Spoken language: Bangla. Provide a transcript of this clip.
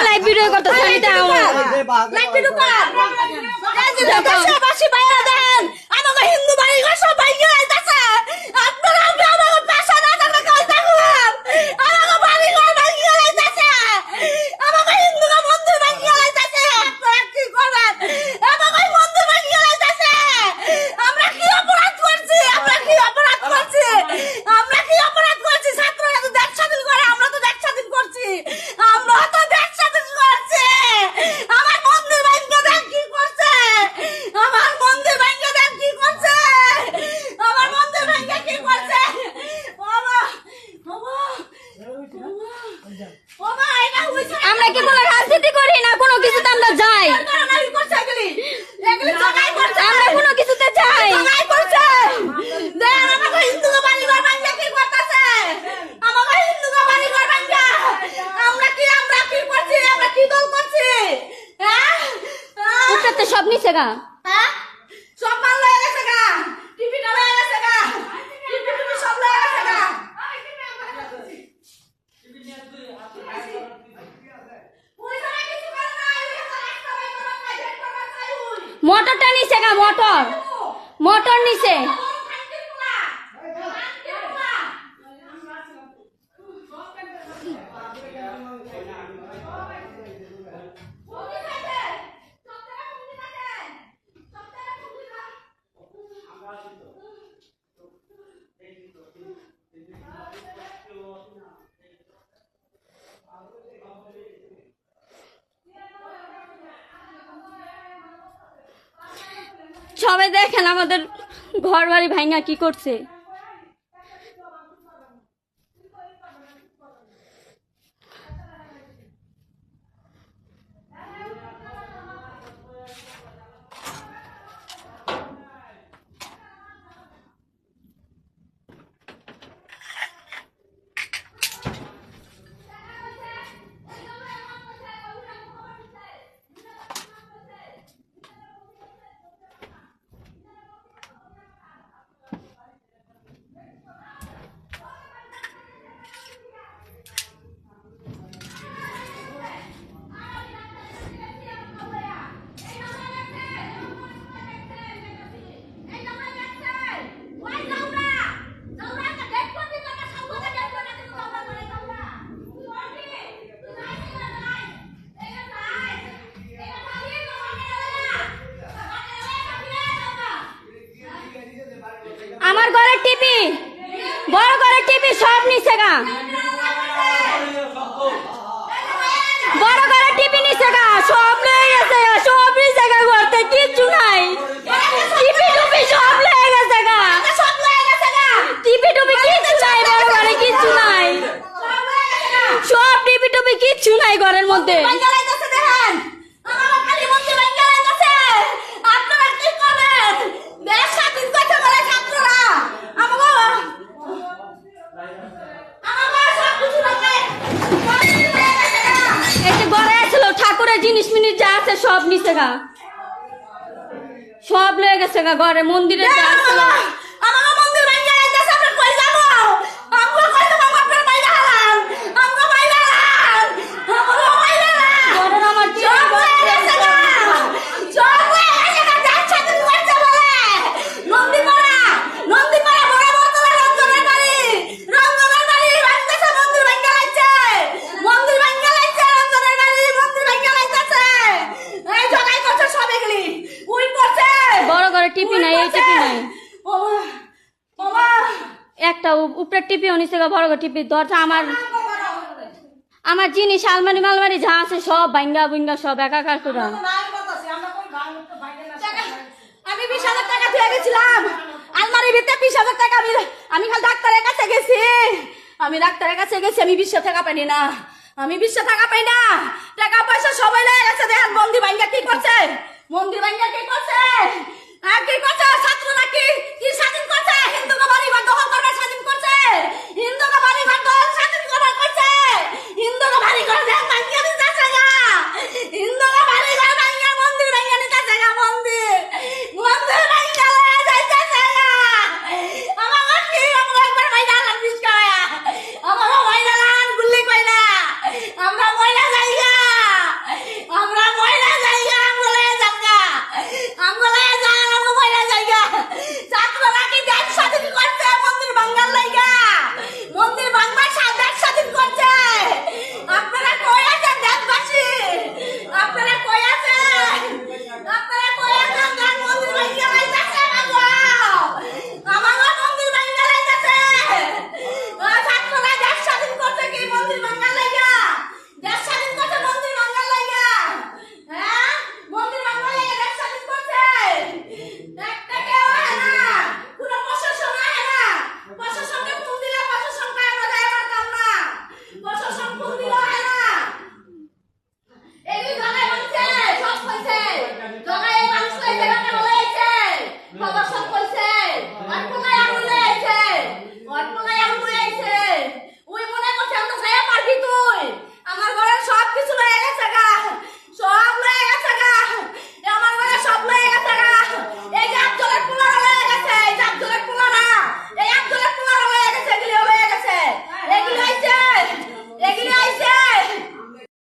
লাইভ ভিডিও করতেছে আমাকে হিন্দু বাড়ি সব ভাইয়া যাইতাছে আপনারা আমাকে পেশা না থাকলে কাজ দেখুন আমাকে বাড়ি ঘর ভাইয়া যাইতাছে আমাকে হিন্দু মন্দির ভাইয়া যাইতাছে আপনারা কি করবেন আমাকে মন্দির ভাইয়া যাইতাছে আমরা কি অপরাধ করছি ছাত্ররা তো দেশ স্বাধীন করে আমরা তো দেশ স্বাধীন করছি আমার মন্দির ভাইয়া দেখ কি করছে আমার মন্দির ভাইয়া দেখ কি করছে আমরা কি কোনো রাজনীতি করি না কোনো কিছুতে আমরা যাই আমরা কোনো কিছুতে যাই আমরা কি দল করছি উঠতে সব নিচে গা সব ভালো হয়ে গেছে গা টিভিটা হয়ে গেছে গা টিভি সব হয়ে গেছে গা মোটরটা নিচে গা মোটর নিচে সবাই দেখেন আমাদের ঘর বাড়ি ভাঙা কি করছে আমার ঘরের টিভি বড় ঘরের টিভি সব নিচে গা বড় ঘরের টিভি নিচে গা সব লয়ে গেছে গা সব নিচে গা ঘরতে কিচ্ছু নাই টিভি টুপি সব লয়ে গেছে গা টিভি টুপি কিচ্ছু নাই বড় ঘরে কিচ্ছু নাই সব টিভি টুপি কিচ্ছু নাই ঘরের মধ্যে ঠাকুরের জিনিস মিনিস যা আছে সব নিচে গা সব লয়ে গেছে গা ঘরে মন্দিরে যা আছে আমার মন্দির ভাঙা যাইতাছে আমরা কই যাব আমরা কই যাব আপনার বাইরে হালান আমরা বাইরে হালান আমরা বাইরে হালান ঘরে আমার সব লয়ে গেছে গা সব লয়ে গেছে গা যাচ্ছে তুমি করতে বলে নন্দী পাড়া বড় বড় রঞ্জনের বাড়ি ভাঙতেছে মন্দির ভাঙা যাচ্ছে রঞ্জনের বাড়ি মন্দির ভাঙা যাইতাছে এই জগাই করছে সব এগুলি উই করছে বড় ঘরে টিভি নাই এই টিভি নাই একটা উপরে টিভি নিচে বড় ঘর টিভি দরজা আমার জিনিস আলমারি মালমারি যা আছে সব ভাঙ্গা বুঙ্গা সব একাকার করে আমি 20,000 টাকা দিয়ে গেছিলাম আলমারির ভিতরে 20,000 টাকা আমি খালি ডাক্তারের কাছে গেছি আমি 20,000 টাকা পাইনি না আমি 20 টাকা পাই না টাকা পয়সা সবাই লয়ে গেছে দেখেন মন্দির ভাঙ্গা কি করছে ছাত্ররা কি স্বাধীন করছে হিন্দু বাড়ি ঘর দখল করবে স্বাধীন করছে হিন্দু বাড়ি ঘর দখল